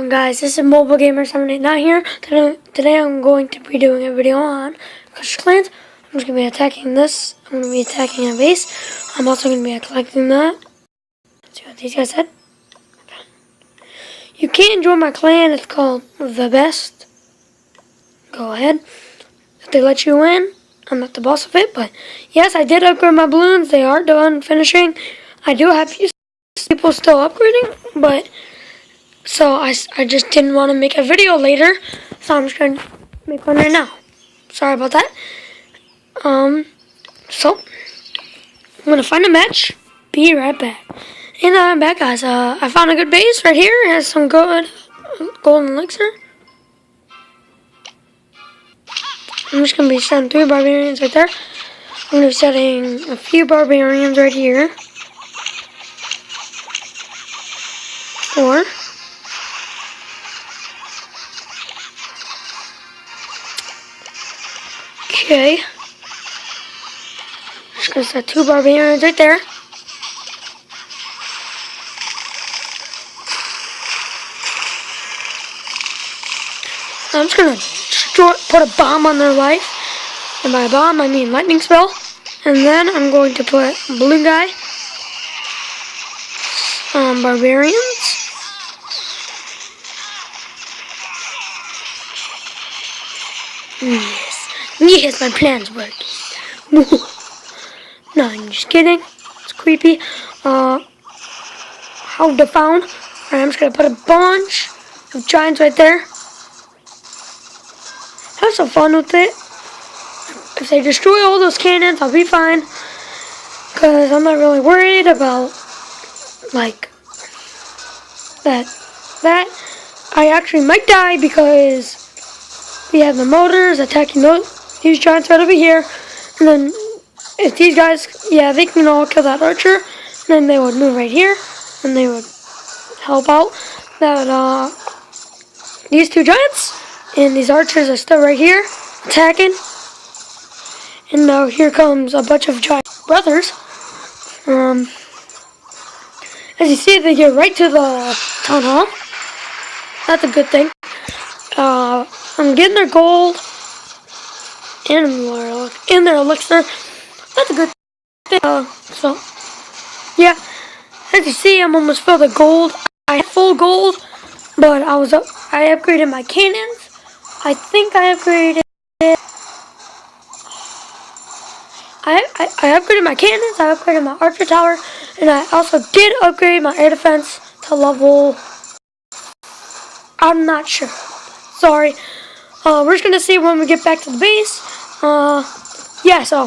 Guys, this is Mobile Gamer 789 here. Today I'm going to be doing a video on Clash of Clans. I'm just going to be attacking this. I'm going to be attacking a base. I'm also going to be collecting that. Let's see what these guys said. You can join my clan. It's called The Best. Go ahead. If they let you in, I'm not the boss of it. But yes, I did upgrade my balloons. They are done finishing. I do have people still upgrading, but... So I just didn't want to make a video later, so I'm just going to make one right now. Sorry about that. So I'm going to find a match. Be right back. And I'm back, guys. I found a good base right here. It has some good golden elixir. I'm just going to be setting 3 barbarians right there. I'm going to be setting a few barbarians right here. 4. Okay. Just gonna set 2 barbarians right there. I'm just gonna put a bomb on their life. And by bomb, I mean lightning spell. And then I'm going to put blue guy. Barbarians. Yes, my plan's working. No, I'm just kidding. It's creepy. How to found. Alright, I'm just gonna put a bunch of giants right there. Have some fun with it. If they destroy all those cannons, I'll be fine. Because I'm not really worried about, like, that. I actually might die because we have the motors attacking these giants right over here. And then if these guys, yeah, they can all kill that archer. And then they would move right here. And they would help out that these 2 giants. And these archers are still right here attacking. And now here comes a bunch of giant brothers. As you see, they get right to the town hall. That's a good thing. I'm getting their gold and their elixir. That's a good thing. So, yeah. As you see, I'm almost filled with gold. I have full gold, but I upgraded my cannons. I think I upgraded. I upgraded my cannons. I upgraded my archer tower, and I also did upgrade my air defense to level. I'm not sure. Sorry. We're just gonna see when we get back to the base. Yeah. So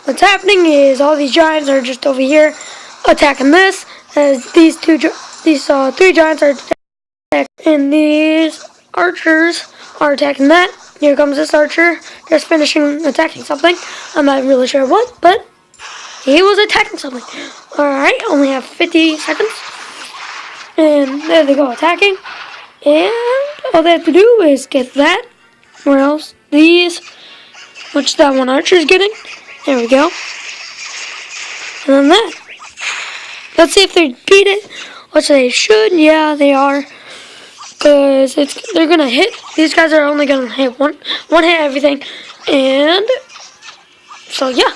what's happening is all these giants are just over here attacking this. As these 3 giants are attacking, and these archers are attacking that. Here comes this archer, just finishing attacking something. I'm not really sure what, but he was attacking something. Alright, only have 50 seconds. And there they go, attacking. And all they have to do is get that. Where else? These. Which that one archer is getting. There we go. And then that. Let's see if they beat it. Which they should. Yeah, they are. Because they're going to hit. These guys are only going to hit one hit everything. And so, yeah.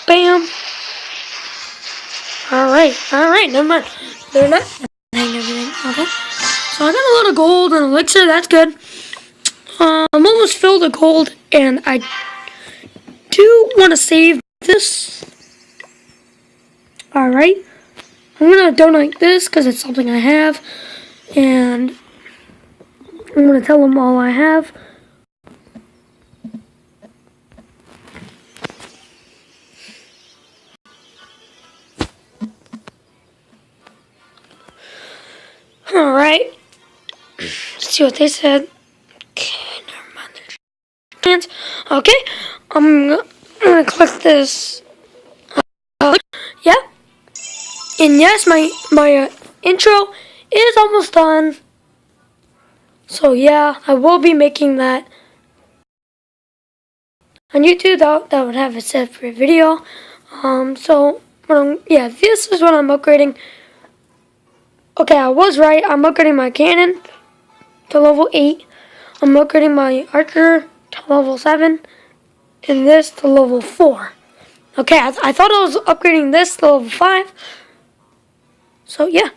Bam. Alright, never mind. They're not hitting everything. Okay. So I got a lot of gold and elixir. That's good. I'm almost filled with gold. And I do want to save this. Alright. I'm going to donate this because it's something I have. And I'm going to tell them all I have. Alright. Let's see what they said. Okay, never mind. Okay. I'm going to click this. Yeah. And yes, my intro is almost done. So yeah, I will be making that on YouTube. That would have a separate video. So yeah, this is what I'm upgrading. Okay, I was right. I'm upgrading my cannon to level 8. I'm upgrading my archer to level 7. And this to level 4. Okay, I thought I was upgrading this to level 5. So, yeah.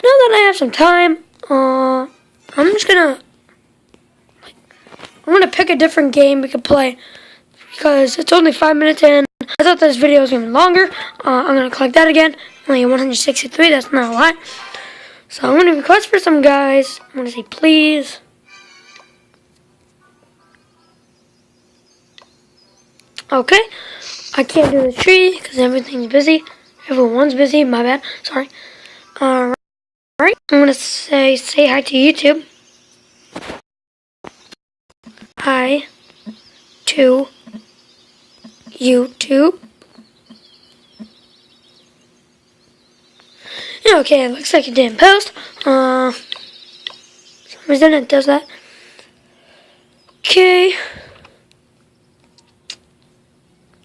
Now that I have some time, I'm gonna pick a different game we could play because it's only 5 minutes in. I thought this video was gonna be longer. I'm gonna collect that again. Only 163. That's not a lot. So I'm gonna request for some guys. I'm gonna say please. Okay. I can't do the tree because everything's busy. Everyone's busy. My bad. Sorry. Alright. I'm gonna say hi to YouTube. Hi to YouTube. Yeah, okay, it looks like it didn't post. For some reason it does that. Okay.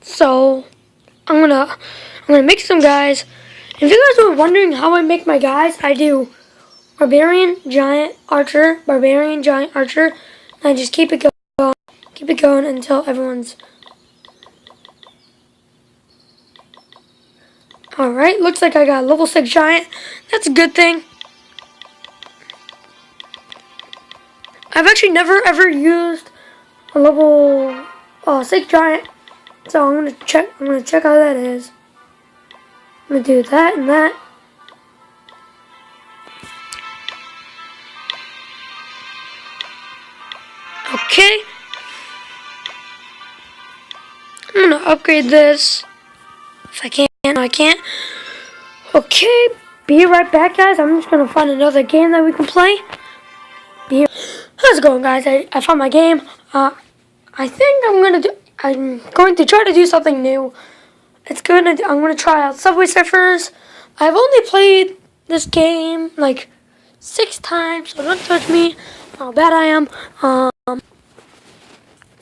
So I'm gonna make some guys. If you guys were wondering how I make my guys, I do barbarian, giant, archer, barbarian, giant, archer, and I just keep it going until everyone's. Alright, looks like I got a level 6 giant. That's a good thing. I've actually never ever used a level 6 giant. So I'm gonna check how that is. I'm gonna do that and that. Okay. I'm gonna upgrade this. If I can, I can't. Okay, be right back, guys. I'm just gonna find another game that we can play. How's it going, guys? I found my game. I think I'm going to try to do something new. I'm gonna try out Subway Surfers. I've only played this game like 6 times, so don't touch me. How bad I am.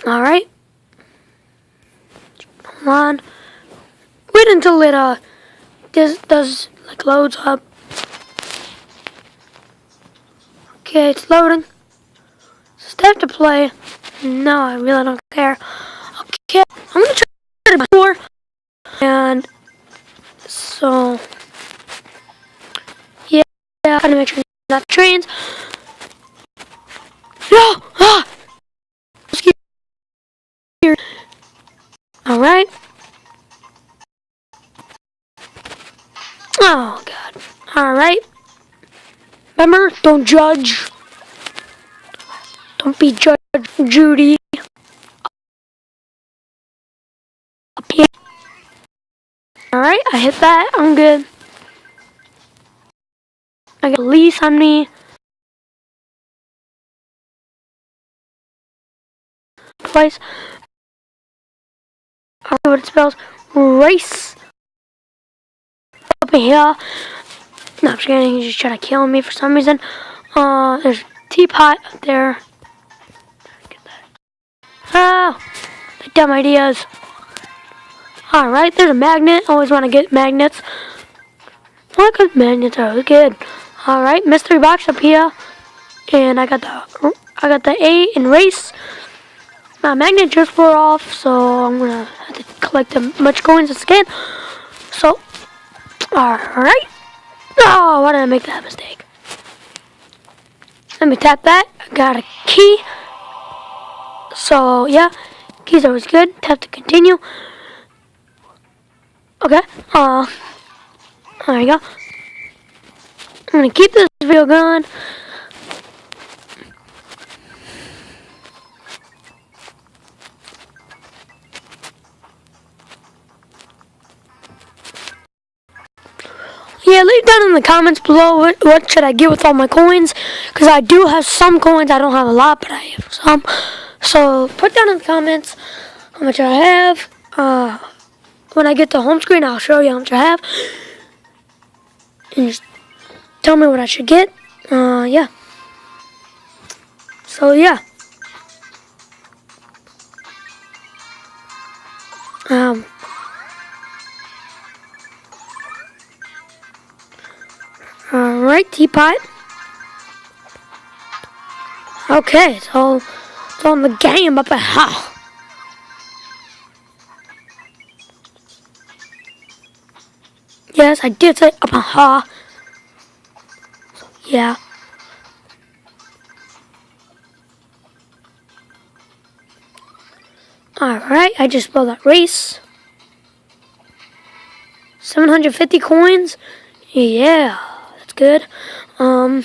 Alright. Hold on. Wait until it does like loads up. Okay, it's loading. Step to play. No, I really don't care. Okay, I'm gonna try to door. And so yeah, I gotta make sure not trains. No! Ah! Alright. Oh god. Alright. Remember, don't judge. Don't be Judge Judy. Up here. Alright, I hit that. I'm good. I got a lease on me. Twice. I don't know what it spells. Race. Up here. No, I'm just kidding. He's just trying to kill me for some reason. There's a teapot up there. Get that. Oh, the dumb ideas. Alright, there's a magnet. Always want to get magnets. Well, good magnets are good. Alright, mystery box up here. And I got the A in race. My magnet just wore off, so I'm gonna have to collect as much coins as I can. So, alright. Oh, why did I make that mistake? Let me tap that. I got a key. So, yeah. Keys always good. Tap to continue. Okay. There you go. I'm gonna keep this video going. Yeah, leave down in the comments below what should I get with all my coins. Because I do have some coins. I don't have a lot, but I have some. So, put down in the comments how much I have. When I get to home screen, I'll show you how much I have. And just tell me what I should get. Yeah. So, yeah. Alright, teapot. Okay, it's all in the game up ahead. Yes, I did say up ahead. So, yeah. Alright, I just spelled that race. 750 coins. Yeah, that's good. No.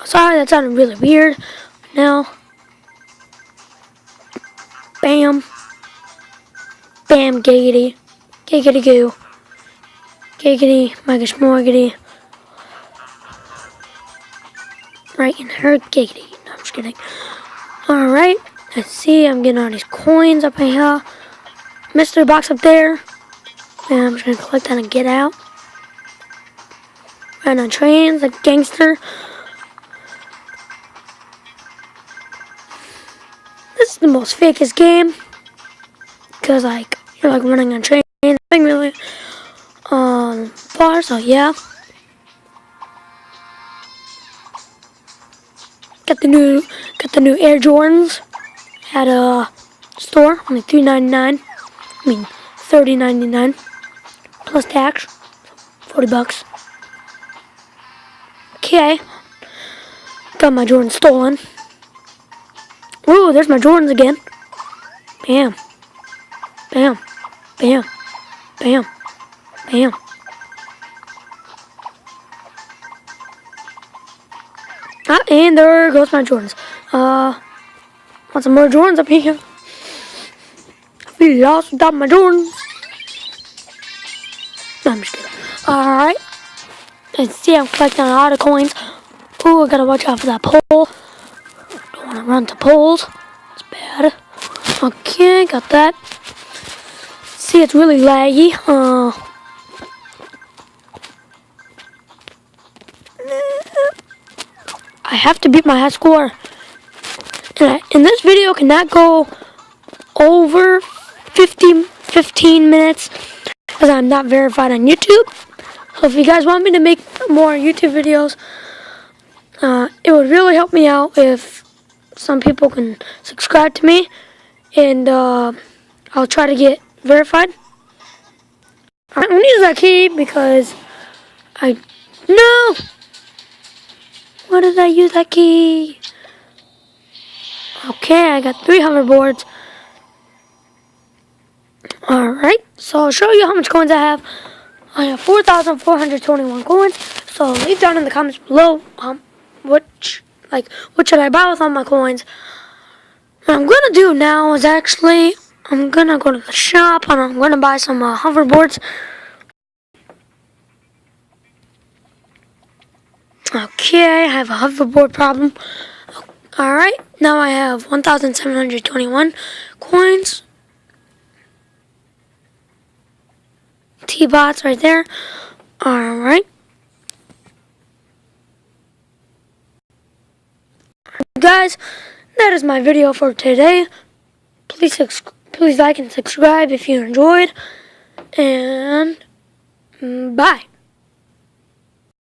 Sorry, that sounded really weird. Now, bam. Bam, giggity. Giggity goo. Giggity, muggish morgity. Right in her giggity. No, I'm just kidding. Alright, let's see. I'm getting all these coins up here. Mystery box up there. And I'm just going to collect that and get out. Right on trains, like gangster. This is the most fakest game. Because, like, you're like running on trains. Nothing really far, so yeah. Got the new Air Jordans at a store, only $3.99. I mean $30.99 plus tax, $40. Okay, got my Jordans stolen. Ooh, there's my Jordans again. Bam, bam, bam, bam, bam. Ah, and there goes my Jordans. Want some more Jordans up here? We lost without my Jordans. No, I'm just kidding. Alright. Let's see, I'm collecting a lot of coins. Ooh, I gotta watch out for that pole. Don't wanna run to poles. It's bad. Okay, got that. See, it's really laggy. I have to beat my high score. And this video cannot go over 15 minutes because I'm not verified on YouTube. So if you guys want me to make more YouTube videos, it would really help me out if some people can subscribe to me. And I'll try to get verified. I'm going to use that key because no! Why did I use that key? Okay, I got 3 hoverboards. Alright, so I'll show you how much coins I have. I have 4,421 coins. So leave down in the comments below what should I buy with all my coins. What I'm gonna do now is actually I'm gonna go to the shop and I'm gonna buy some hoverboards. Okay, I have a hoverboard problem. Alright, now I have 1,721 coins. T-bots right there. Alright. Guys, that is my video for today. Please like and subscribe if you enjoyed. And bye.